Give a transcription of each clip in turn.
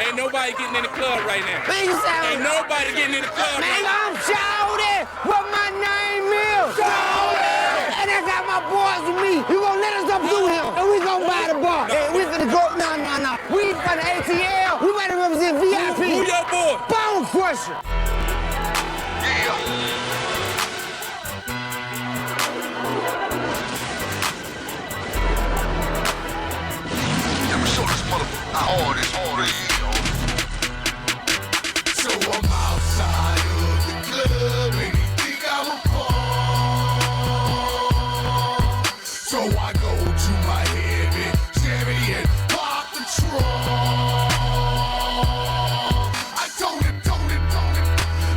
Ain't nobody getting in the club right now. Ain't nobody getting in the club right now. I'm Shawty, what my name is. Shawty. And I got my boys with me. You gonna let us up through here, and we gonna buy the bar. And we finna go, no. We from the ATL, we better represent VIP. Who your boy? Bone Crusher. So I'm outside of the club and he think I'm a pawn. So I go to my heavy Chevy and park the trunk. I told him,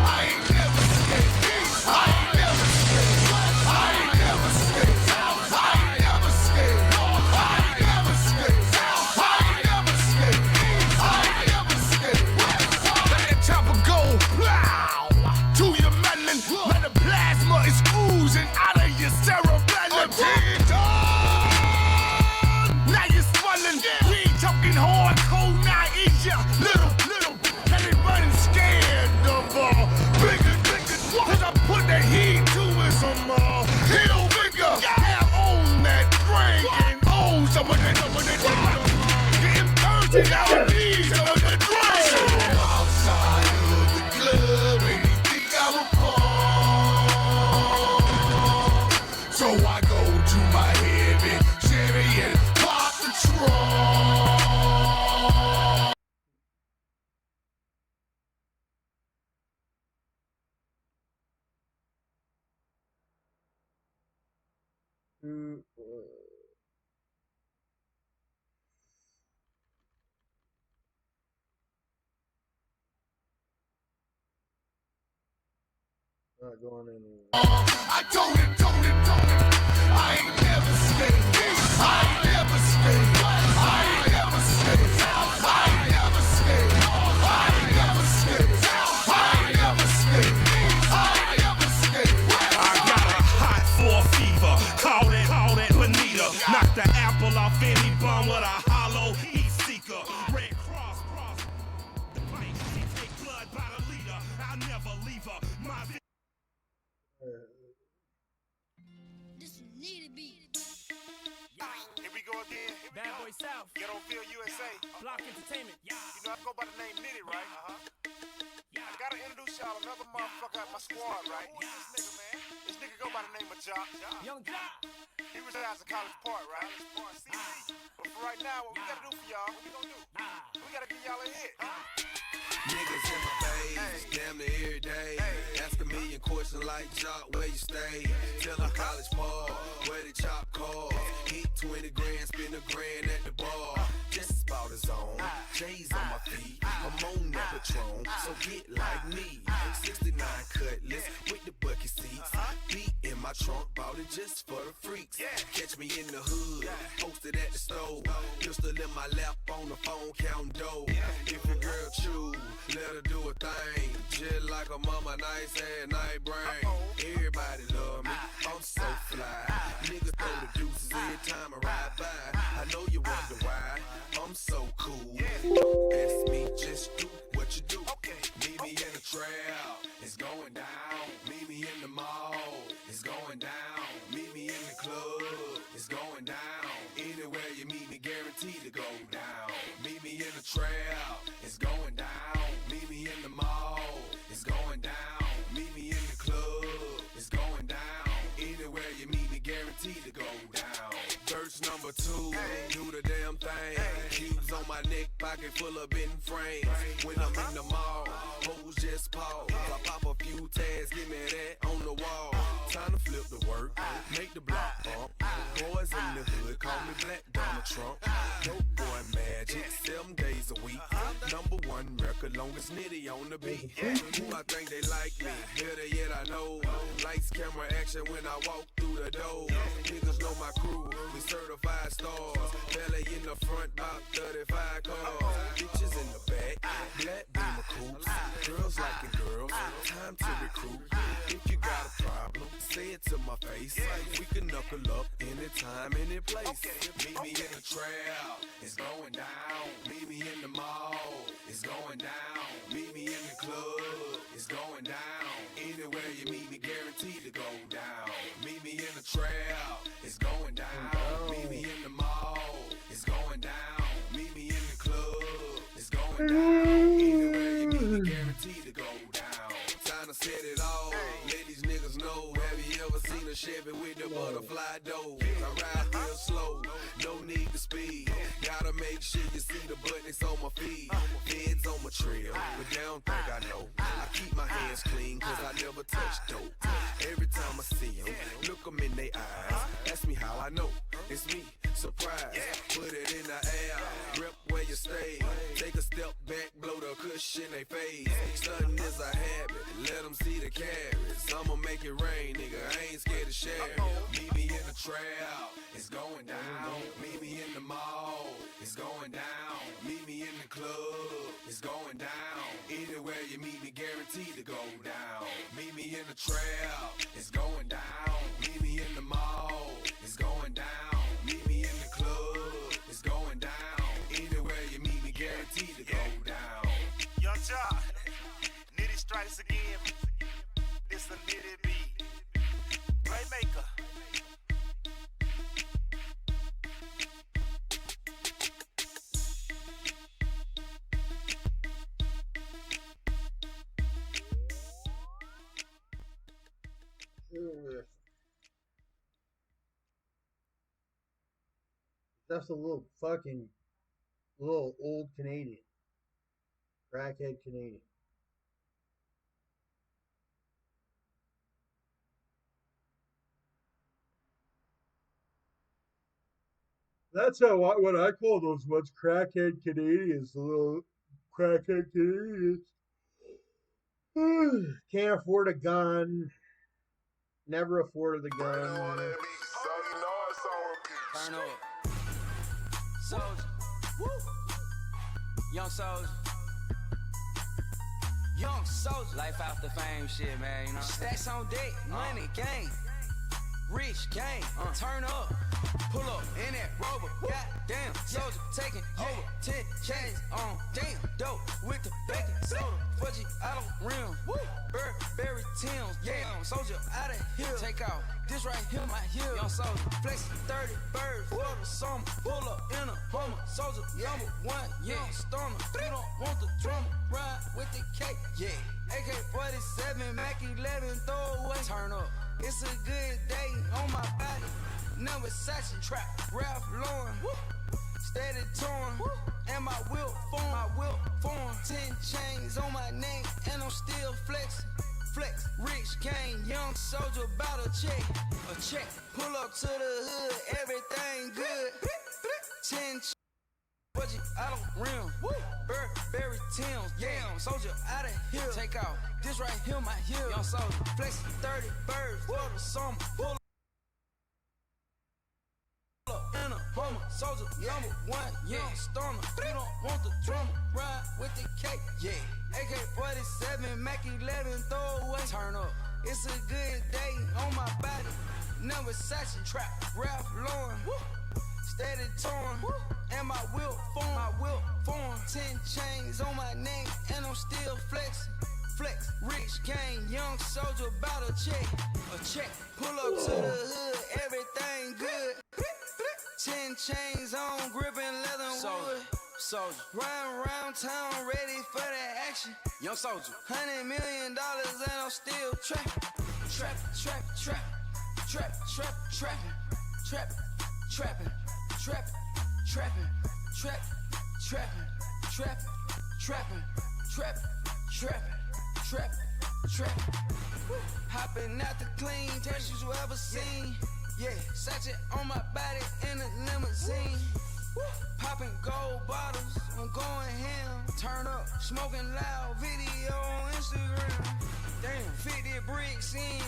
I ain't never scared. I ain't never scared. I ain't never scared. I ain't never scared. I ain't never scared. I ain't never scared. I ain't never scared. Let that chopper go, plow, to your melon. Let the plasma is oozing out of your cerebellum. Now you're swelling. We ain't talking hardcore, now is ya little. Let it run scared of bigger. Cause I put the heat to it some hill bigger. Have on that drink and own some of that. Getting thirsty, now I need some of the drink. Outside of the club and he think I'm a pawn. So I go to my heavy Chevy and park the trunk. Not going in. I told him, I ain't never stayed. I ain't never stayed. I ain't never stayed. I ain't never stayed. I ain't never stayed. I ain't never stayed. I ain't never stayed. I got a hot for fever. Call it Bonita. Knock the apple off any bum with a hollow heat seeker. Red Cross, the bank. She take blood by the leader. I'll never leave her. My This need to be. Here we go again. Bad Boy South, Ghettoville, USA. Block Entertainment. You know I go by the name Nitty, right? I gotta introduce y'all another motherfucker at my squad, right? This nigga, man. This nigga go by the name of Jock. Young Jock. He resides in College Park, right? But for right now, what we gotta do for y'all, what we gonna do? We gotta give y'all a hit. Niggas in my face, damn near every day. Ask a million questions like Jock, where you stay? Tell them College Park, where the chop cars. Hit 20 grand, spend a grand at the bar. Just about his own, J's on my feet. I'm on that Patron, so get like me. 69 Cutlass with the bucket seats. Beat in my trunk, bought it just for the freaks. Catch me in the hood, posted at the stove. Pistol in my lap on the phone, counting dough. If your girl choose, let her do a thing. Just like a mama, nice and night brain. Everybody love me, I'm so fly. Niggas throw the deuces every time I ride by. I know you wonder why, I'm so cool. Ask me, just do what you do. Meet me in the trail, it's going down. Meet me in the mall, it's going down. Meet me in the club, it's going down. Anywhere you meet me, guaranteed to go down. Meet me in the trail, it's going down. Meet me in the mall, it's going down. Meet me in the club, it's going down. Anywhere you meet me, guaranteed to go down. Verse number 2, do the damn thing. Cubes on my neck, pocket full of bent frames. When I'm in the mall, hoes just pause. I pop a few tags, give me that on the wall. Time to flip the work, make the block bump. Boys in the hood, call me Black Donald Trump. Dope boy magic, 7 days a week. Number 1 record, longest nitty on the beat. Who I think they like me, better yet I know. Lights, camera, action when I walk through the door. Niggas know my crew, we certified stars. Belly in the front, about 35 cars. Bitches in the back, black beamer coops. Girls liking girls, time to recruit. If you got a problem, say it to my face. We can knuckle up anytime, any place. Meet me in the trail, it's going down. Meet me in the mall, it's going down. Meet me in the club, it's going down. Anywhere you meet me, guaranteed to go down. Meet me in the trail, it's going down. Meet me in the mall, it's going down. Meet me in the club, it's going down. Anywhere you meet me, guaranteed to go down. Time to set it all, let these niggas know. Have you ever seen a Chevy with the butterfly doors? I ride real slow, no need to speed. Gotta make sure you see the buttons on my feet. Heads on my trail, but they don't think I know. I keep my hands clean, cause I never touch dope. Every time I see them, look them in their eyes. Ask me how I know, it's me, surprise. Put it in the air, rep where you stay. Take a step back, blow the cushion they face. Stunting is a habit, let them see the carrots. I'ma make it rain, nigga, I ain't scared to share. Meet me in the trail, it's going down. Meet me in the mall, it's going down. Meet me in the club, it's going down. Anywhere you meet me, guaranteed to go down. Meet me in the trail, it's going down. Meet me in the mall, it's going down. Meet me in the club, it's going down. Anywhere you meet me, guaranteed to go down. Young Jock, Nitty strikes again. It's a Nitty beat. Playmaker. That's a little old Canadian. Crackhead Canadian. That's what I call those ones, crackhead Canadians, the little crackhead Canadians. Can't afford a gun, Never afforded the gun. Turn up. Soldier. Woo. Young soldier. Young soldier. Life after fame shit, man, you know. Stacks on deck, money, gang. Rich gang, turn up, pull up in that rover, goddamn, soldier taking over, 10 chains on, damn, dope, with the bacon, soda, fudgy, out of rim, woo, Burberry Timbs, yeah, soldier out of here, take off, this right here, my heel, young soldier, flex 30 birds, for the summer, pull up in a Hummer, soldier, number one, young stoner, you don't want the drummer, ride with the cake, yeah, AK-47, Mac 11, throw away, turn up. It's a good day on my body. Number section trap, Ralph Lauren. Steady torn, and my will form. 10 chains on my name, and I'm still flexing. Flex, rich gang, young soldier, bout a check. Pull up to the hood, everything good. 10 budget out of rim, Burberry Timbs, yeah, soldier out of here, take off, this right here, my heel, young soldier, flex 30 birds, for the summer, pull up in a Hummer, soldier, number one, young stoner, you don't want the drummer, ride with the cake, yeah, AK-47, Mac 11, throw away, turn up, it's a good day on my body, number section trap, Ralph Lauren, steady torn, and my will form. 10 chains on my name, and I'm still flexing. Flex, rich gang, young soldier, bout a check. Pull up to the hood, everything good. 10 chains on, gripping leather and wood. Soldier, riding around town, ready for that action. Young soldier, $100 million, and I'm still trapping. Trapping. Hopping out the clean, textures you ever seen. Yeah, such it on my body in a limousine. Popping gold bottles, I'm going ham. Turn up, smoking loud, video on Instagram. Damn, 50 bricks in.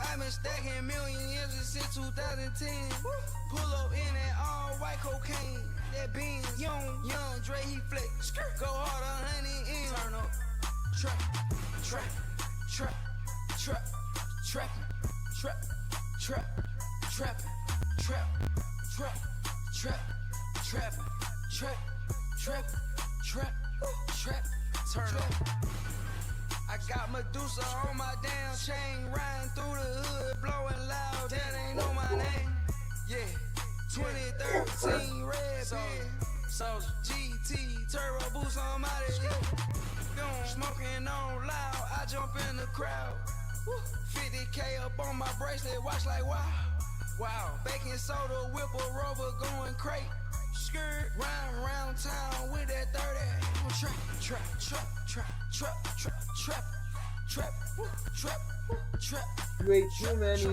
I've been stacking millions since 2010. Pull up in that all white cocaine. That Benz, young Dre, he flex. Go hard, 100 in. Turn up, turn up. I got Medusa on my damn chain, riding through the hood, blowing loud. That ain't know my name. Yeah, 2013 red beer, GT turbo boost on my head. Smoking on loud, I jump in the crowd. 50K up on my bracelet, watch like wow. Baking soda, whip a rover, going crate. Skirt, round town with that 30. Trap. You ate too many.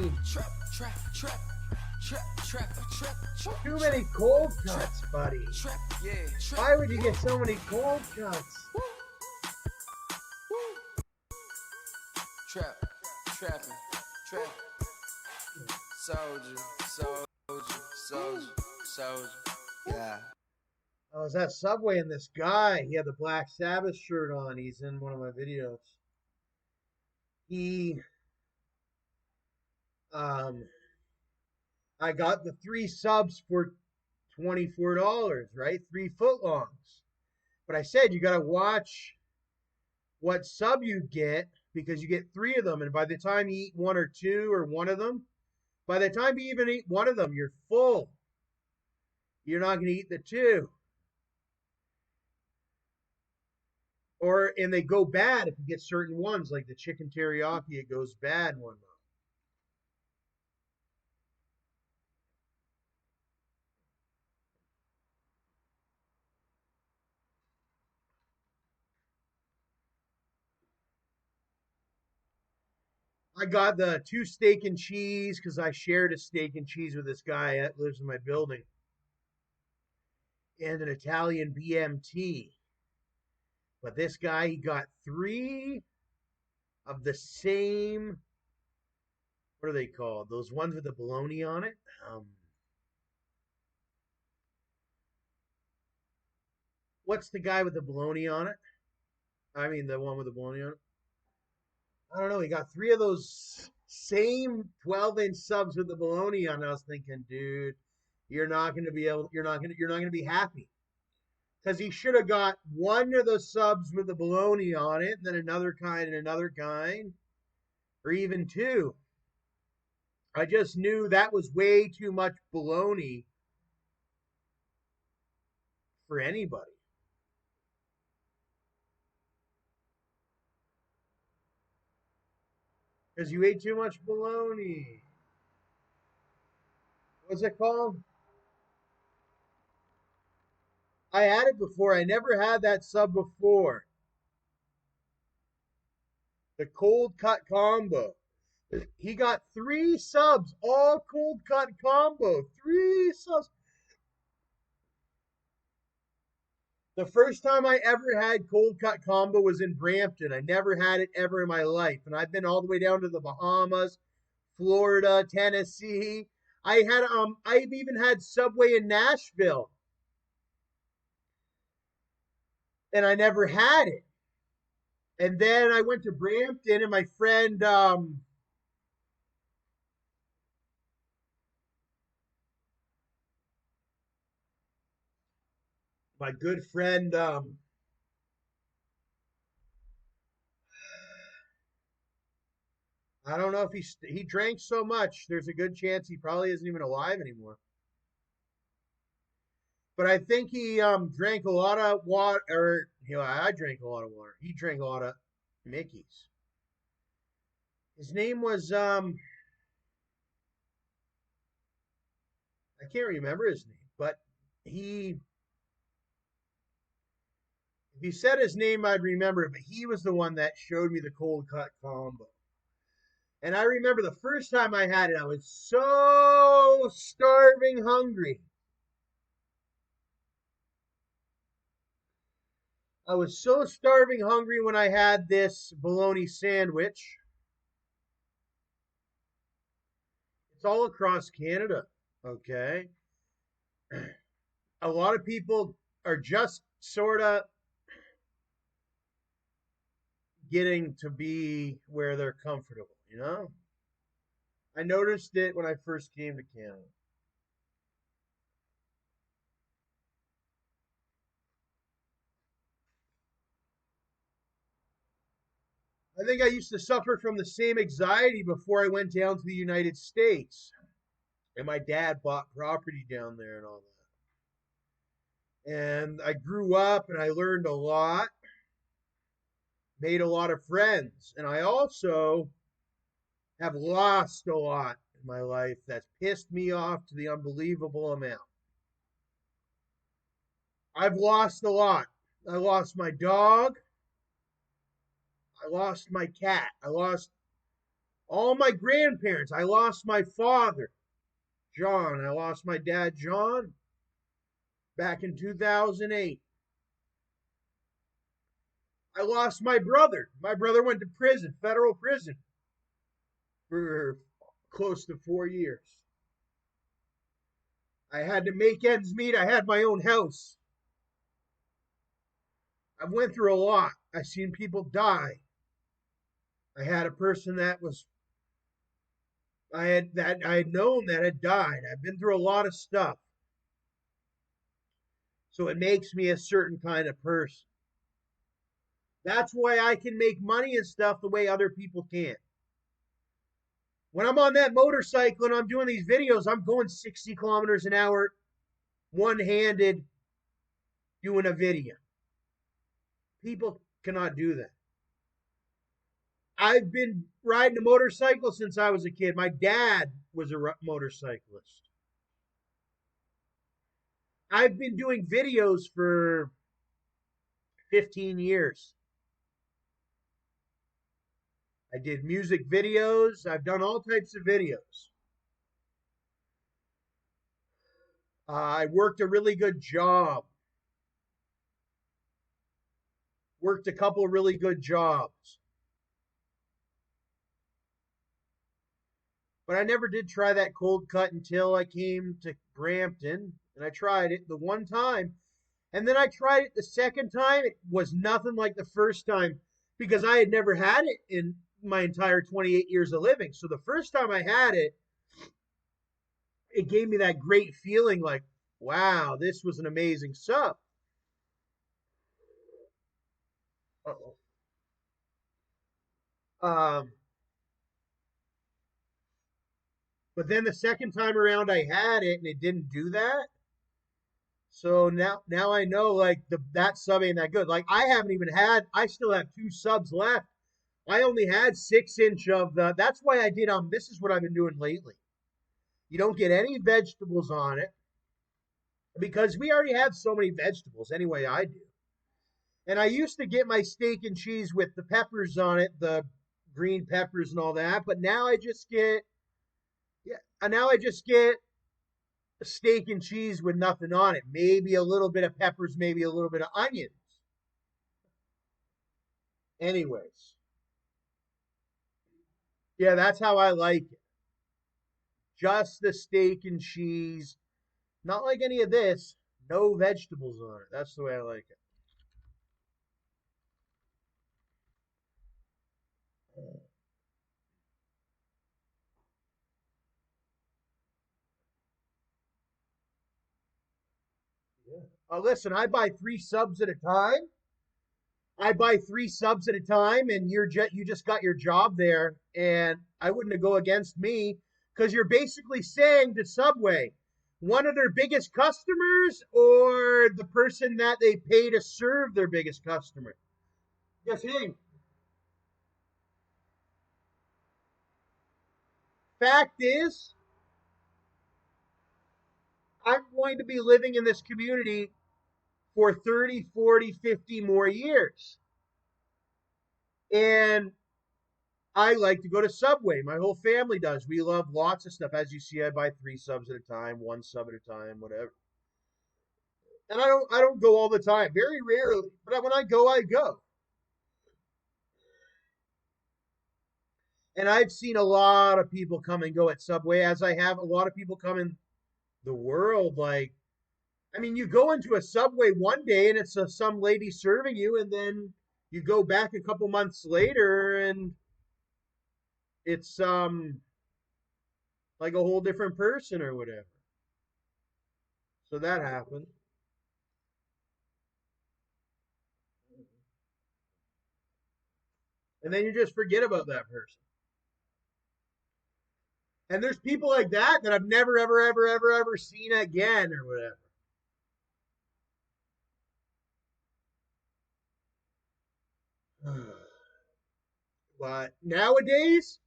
Too many cold cuts, buddy. Why would you get so many cold cuts? Trapping. Soldier. Yeah. I was at Subway and this guy, he had the Black Sabbath shirt on. He's in one of my videos. I got the 3 subs for $24, right? 3 footlongs. But I said, you got to watch what sub you get because you get 3 of them. And by the time you eat 1 or 2 or one of them, by the time you even eat one of them, you're full. You're not going to eat the 2. And they go bad if you get certain ones, like the chicken teriyaki, it goes bad one month. I got the 2 steak and cheese because I shared a steak and cheese with this guy that lives in my building. And an Italian BMT. But this guy, he got 3 of the same what are they called? Those ones with the bologna on it. What's the guy with the bologna on it? I mean, the one with the bologna on it. I don't know. He got 3 of those same 12-inch subs with the bologna on. I was thinking, dude, you're not going to be happy, because he should have got 1 of those subs with the bologna on it, and then another kind, or even 2. I just knew that was way too much bologna for anybody. Because you ate too much bologna. What's it called? I had it before. I never had that sub before. The cold cut combo. He got 3 subs, all cold cut combo. 3 subs. The first time I ever had cold cut combo was in Brampton. I never had it ever in my life. And I've been all the way down to the Bahamas, Florida, Tennessee. I've even had Subway in Nashville. And I never had it. And then I went to Brampton, and my friend my good friend I don't know if he drank so much, there's a good chance he probably isn't even alive anymore. But I think he drank a lot of water, or I drank a lot of water. He drank a lot of Mickey's. His name was I can't remember his name, but if you said his name, I'd remember it. But he was the one that showed me the cold cut combo. And I remember the first time I had it, I was so starving hungry. I was so starving hungry when I had this bologna sandwich. It's all across Canada, okay? A lot of people are just sort of getting to be where they're comfortable, you know? I noticed it when I first came to Canada. I think I used to suffer from the same anxiety before I went down to the United States. And my dad bought property down there and all that. And I grew up and I learned a lot, made a lot of friends. And I also have lost a lot in my life that's pissed me off to the unbelievable amount. I've lost a lot. I lost my dog. I lost my cat. I lost all my grandparents. I lost my father, John. I lost my dad, John, back in 2008. I lost my brother. My brother went to prison, federal prison, for close to 4 years. I had to make ends meet. I had my own house. I went through a lot. I've seen people die. I had a person that I had known that had died. I've been through a lot of stuff. So it makes me a certain kind of person. That's why I can make money and stuff the way other people can't. When I'm on that motorcycle and I'm doing these videos, I'm going 60 kilometers an hour, one-handed, doing a video. People cannot do that. I've been riding a motorcycle since I was a kid. My dad was a motorcyclist. I've been doing videos for 15 years. I did music videos. I've done all types of videos. I worked a really good job. Worked a couple of really good jobs. But I never did try that cold cut until I came to Brampton, and I tried it the one time. And then I tried it the second time. It was nothing like the first time because I had never had it in my entire 28 years of living. So the first time I had it, it gave me that great feeling like, wow, this was an amazing sub. Uh-oh. But then the second time around I had it and it didn't do that. So now I know like that sub ain't that good. Like I still have 2 subs left. I only had 6-inch of that's why I did this is what I've been doing lately. You don't get any vegetables on it because we already have so many vegetables anyway. I do. And I used to get my steak and cheese with the peppers on it, the green peppers and all that, but now I just get steak and cheese with nothing on it. Maybe a little bit of peppers, maybe a little bit of onions. Anyways. Yeah, that's how I like it. Just the steak and cheese. Not like any of this. No vegetables on it. That's the way I like it. Listen, I buy 3 subs at a time. And you just got your job there, and I wouldn't go against me because you're basically saying to Subway, one of their biggest customers or the person that they pay to serve their biggest customer. Yes, hey. Fact is, I'm going to be living in this community for 30, 40, 50 more years. And I like to go to Subway. My whole family does. We love lots of stuff. As you see, I buy 3 subs at a time, 1 sub at a time, whatever. And I don't go all the time. Very rarely. But when I go, I go. And I've seen a lot of people come and go at Subway, as I have a lot of people come in the world. Like, I mean, you go into a Subway one day and it's some lady serving you, and then you go back a couple months later and it's like a whole different person or whatever. So that happened. And then you just forget about that person. And there's people like that I've never, ever, ever, ever, ever seen again or whatever. But nowadays,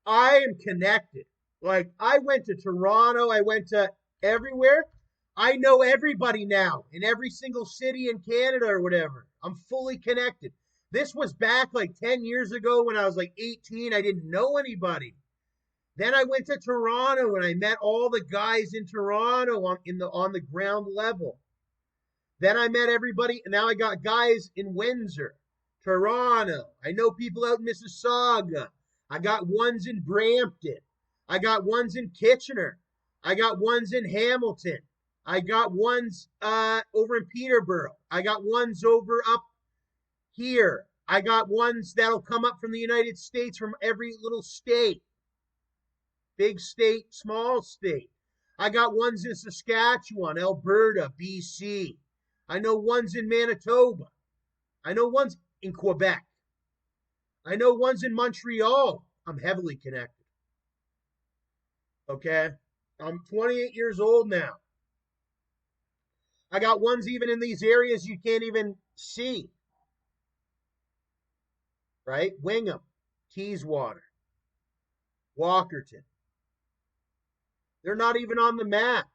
I am connected. Like, I went to Toronto, I went to everywhere. I know everybody now in every single city in Canada or whatever. I'm fully connected. This was back like 10 years ago when I was like 18. I didn't know anybody. Then I went to Toronto and I met all the guys in Toronto on the ground level. Then I met everybody, and now I got guys in Windsor, Toronto. I know people out in Mississauga. I got ones in Brampton. I got ones in Kitchener. I got ones in Hamilton. I got ones over in Peterborough. I got ones over up here. I got ones that'll come up from the United States, from every little state. Big state, small state. I got ones in Saskatchewan, Alberta, BC. I know ones in Manitoba. I know ones in Quebec. I know ones in Montreal. I'm heavily connected. Okay? I'm 28 years old now. I got ones even in these areas you can't even see. Right? Wingham, Teeswater, Walkerton. They're not even on the map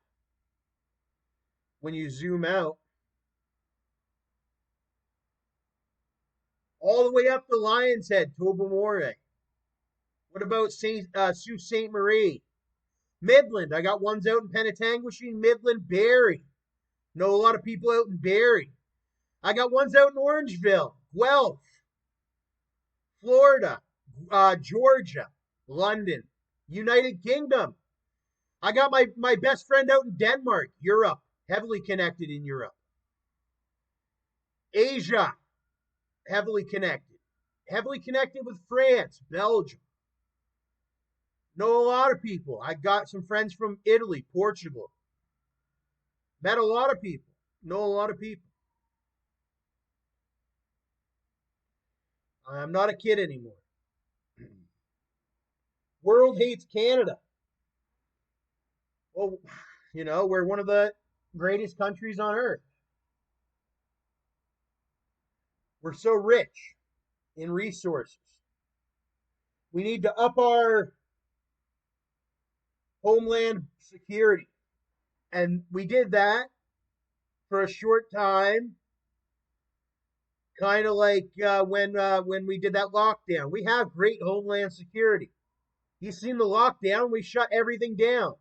when you zoom out. All the way up to Lion's Head, Tobermory. What about Sault Ste. Marie? Midland. I got ones out in Penetanguishene, Midland, Barrie. Know a lot of people out in Barrie. I got ones out in Orangeville, Guelph, Florida, Georgia, London, United Kingdom. I got my best friend out in Denmark, Europe, heavily connected in Europe. Asia, heavily connected. Heavily connected with France, Belgium. Know a lot of people. I got some friends from Italy, Portugal. Met a lot of people. Know a lot of people. I'm not a kid anymore. World hates Canada. Well, you know, we're one of the greatest countries on earth. We're so rich in resources. We need to up our homeland security. And we did that for a short time, kind of like when we did that lockdown. We have great homeland security. You've seen the lockdown, we shut everything down.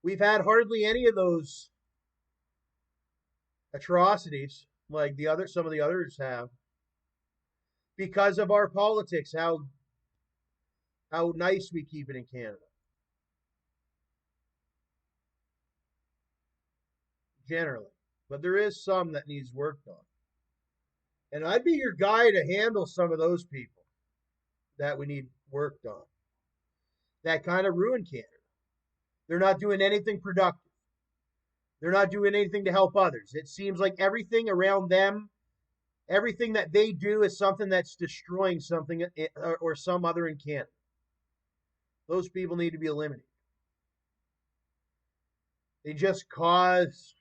We've had hardly any of those atrocities like some of the others have, because of our politics, how nice we keep it in Canada. Generally. But there is some that needs worked on. And I'd be your guy to handle some of those people that we need worked on. That kind of ruin Canada. They're not doing anything productive. They're not doing anything to help others. It seems like everything around them, everything that they do is something that's destroying something or some other in Canada. Those people need to be eliminated. They just cause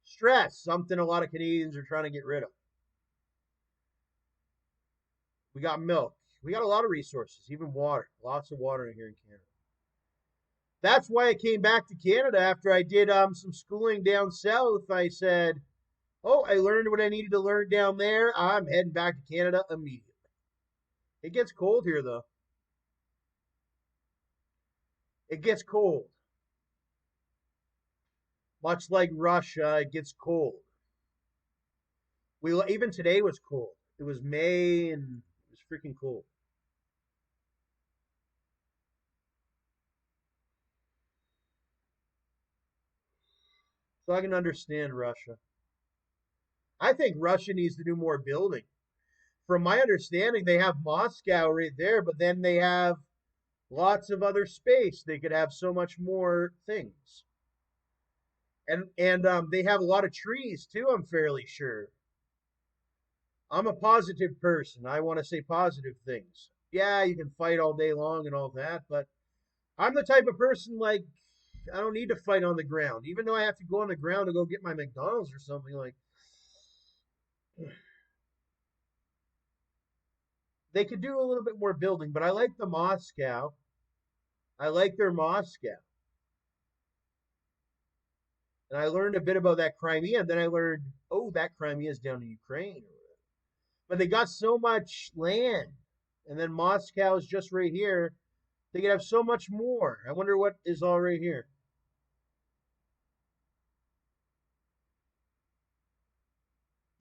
stress, something a lot of Canadians are trying to get rid of. We got milk. We got a lot of resources, even water. Lots of water in here in Canada. That's why I came back to Canada after I did some schooling down south. I said, oh, I learned what I needed to learn down there. I'm heading back to Canada immediately. It gets cold here, though. It gets cold. Much like Russia, it gets cold. Even today was cold. It was May and it was freaking cold. So I can understand Russia. I think Russia needs to do more building. From my understanding, they have Moscow right there, but then they have lots of other space. They could have so much more things. And they have a lot of trees too, I'm fairly sure. I'm a positive person. I want to say positive things. Yeah, you can fight all day long and all that, but I'm the type of person like I don't need to fight on the ground. Even though I have to go on the ground to go get my McDonald's or something, like they could do a little bit more building, but I like the Moscow. I like their Moscow. And I learned a bit about that Crimea, and then I learned, oh, that Crimea is down in Ukraine. But they got so much land, and then Moscow is just right here. They could have so much more. I wonder what is all right here.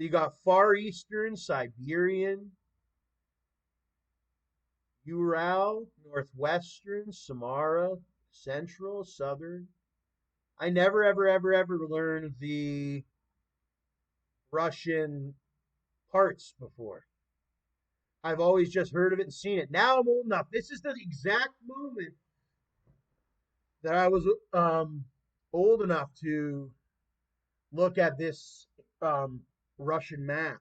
You got Far Eastern, Siberian, Ural, Northwestern, Samara, Central, Southern. I never, ever learned the Russian parts before. I've always just heard of it and seen it. Now I'm old enough. This is the exact moment that I was old enough to look at this Russian map.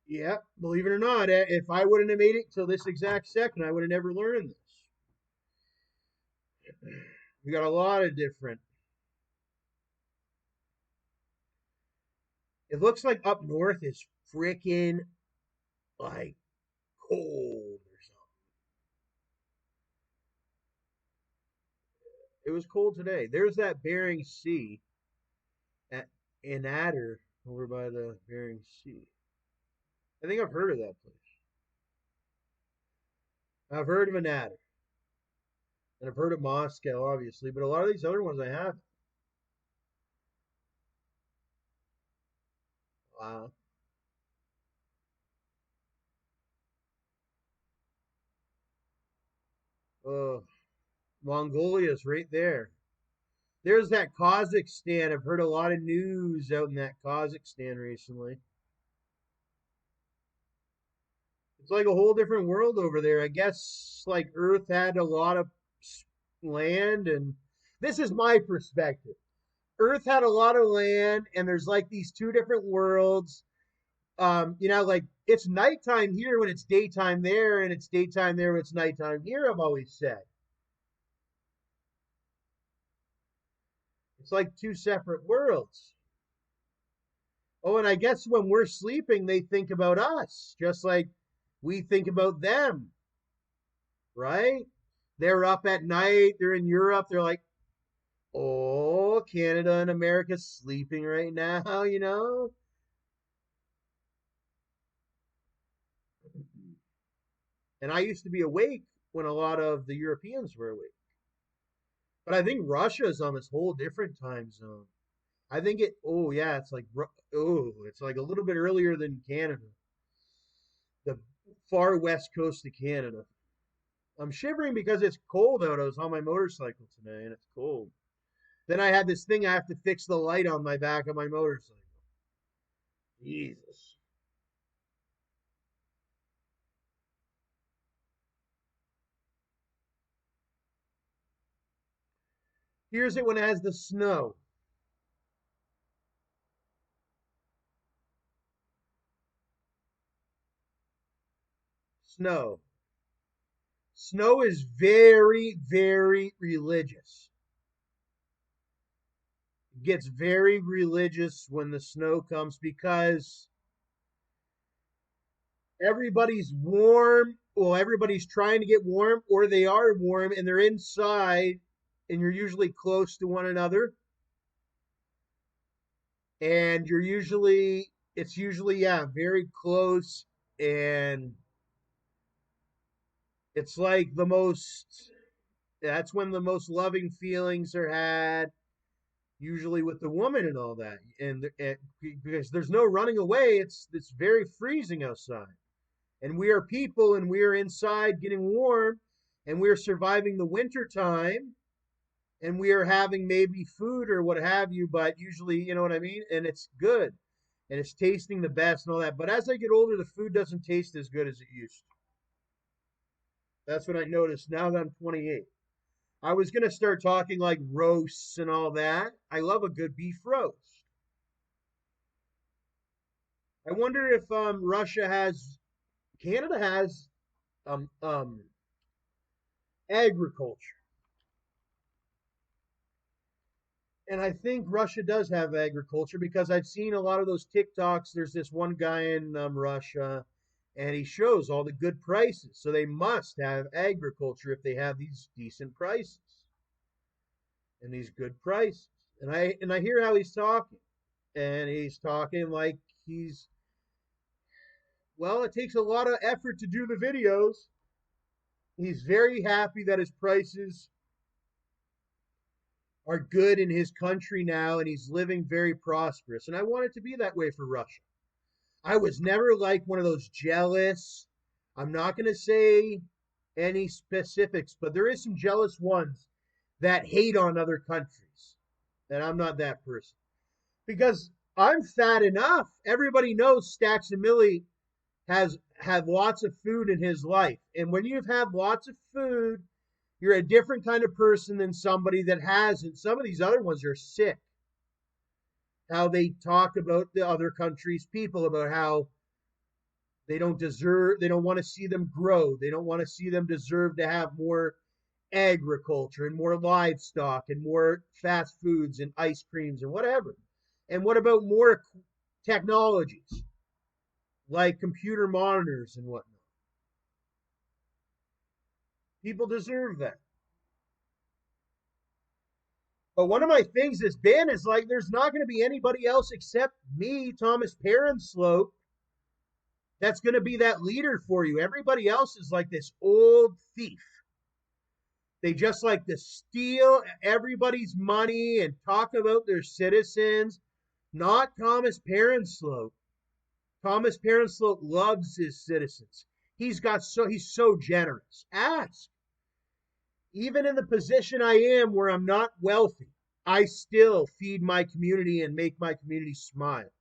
Yeah, believe it or not, if I wouldn't have made it till this exact second, I would have never learned this. We got a lot of different. It looks like up north is freaking like cold or something. It was cold today. There's that Bering Sea in Adder over by the Bering Sea. I think I've heard of that place. I've heard of an Adder. And I've heard of Moscow, obviously, but a lot of these other ones I haven't. Wow. Mongolia's right there. There's that Kazakhstan. I've heard a lot of news out in that Kazakhstan recently. It's like a whole different world over there. I guess like Earth had a lot of land, and this is my perspective. Earth had a lot of land, and there's like these two different worlds. Like it's nighttime here when it's daytime there, and it's daytime there when it's nighttime here. I've always said it's like two separate worlds. Oh, and I guess when we're sleeping, they think about us, just like we think about them, right? They're up at night, they're in Europe, they're like, oh, Canada and America's sleeping right now, you know? And I used to be awake when a lot of the Europeans were awake. But I think Russia is on this whole different time zone. I think it's like a little bit earlier than Canada. The far west coast of Canada. I'm shivering because it's cold out. I was on my motorcycle today and it's cold. Then I had this thing I have to fix the light on my back of my motorcycle. Jesus. Here's it when it has the snow. Snow. Snow is very, very religious. It gets very religious when the snow comes because everybody's warm. Well, everybody's trying to get warm, or they are warm and they're inside, and you're usually close to one another. And it's usually, very close. And it's like that's when the most loving feelings are had, usually with the woman and all that. And because there's no running away, it's very freezing outside. And we are people and we are inside getting warm and we are surviving the winter time and we are having maybe food or what have you, but usually, you know what I mean? And it's good and it's tasting the best and all that. But as I get older, the food doesn't taste as good as it used to. That's what I noticed now that I'm 28. I was going to start talking like roasts and all that. I love a good beef roast. I wonder if Canada has agriculture. And I think Russia does have agriculture because I've seen a lot of those TikToks. There's this one guy in Russia, and he shows all the good prices. So they must have agriculture if they have these decent prices and these good prices. And I hear how he's talking, and he's talking like it takes a lot of effort to do the videos. He's very happy that his prices are good in his country now, and he's living very prosperous. And I want it to be that way for Russia. I was never like one of those jealous. I'm not going to say any specifics, but there is some jealous ones that hate on other countries. And I'm not that person. Because I'm fat enough. Everybody knows StacksAMilli have lots of food in his life. And when you have lots of food, you're a different kind of person than somebody that hasn't. Some of these other ones are sick. How they talk about the other countries' people, about how they don't want to see them grow. They don't want to see them deserve to have more agriculture and more livestock and more fast foods and ice creams and whatever. And what about more technologies like computer monitors and whatnot? People deserve that. But one of my things has been is like there's not going to be anybody else except me, Thomas Perron-Slote, that's going to be that leader for you. Everybody else is like this old thief. They just like to steal everybody's money and talk about their citizens. Not Thomas Perron-Slote. Thomas Perron-Slote loves his citizens. He's so generous. Ask. even in the position I am where I'm not wealthy, I still feed my community and make my community smile.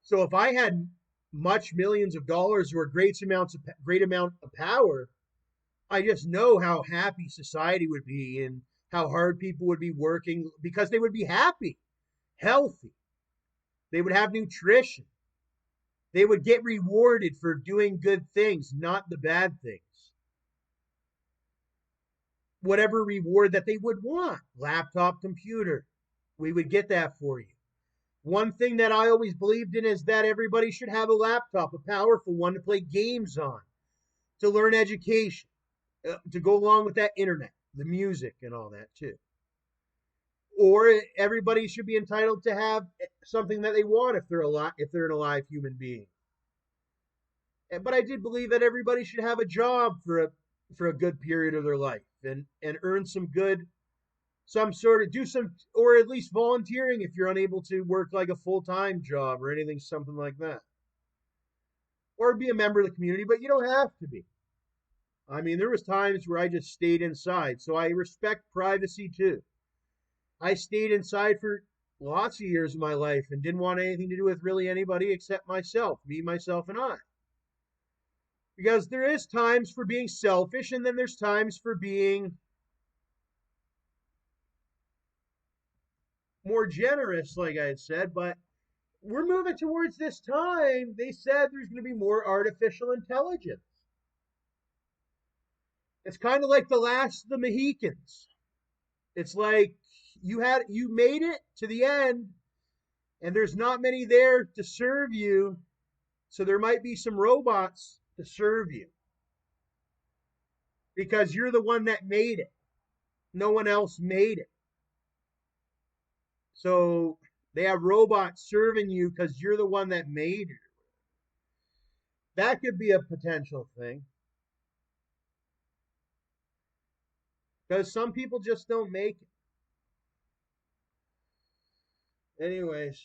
So if I had much millions of dollars or great amount of power, I just know how happy society would be and how hard people would be working because they would be happy, healthy. They would have nutrition. They would get rewarded for doing good things, not the bad things. Whatever reward that they would want, laptop, computer, we would get that for you. One thing that I always believed in is that everybody should have a laptop, a powerful one to play games on, to learn education, to go along with that internet, the music and all that too. Or everybody should be entitled to have something that they want if they're an alive human being. But I did believe that everybody should have a job for a good period of their life and earn some sort of, do some, or at least volunteering if you're unable to work like a full-time job or anything, something like that. Or be a member of the community, but you don't have to be. I mean, there was times where I just stayed inside, so I respect privacy too. I stayed inside for lots of years of my life and didn't want anything to do with really anybody except myself, me, myself, and I. Because there is times for being selfish, and then there's times for being more generous, like I had said, but we're moving towards this time. They said there's going to be more artificial intelligence. It's kind of like the last of the Mohicans. It's like you made it to the end, and there's not many there to serve you, so there might be some robots to serve you. Because you're the one that made it. No one else made it. So they have robots serving you because you're the one that made it. That could be a potential thing. Because some people just don't make it. Anyways,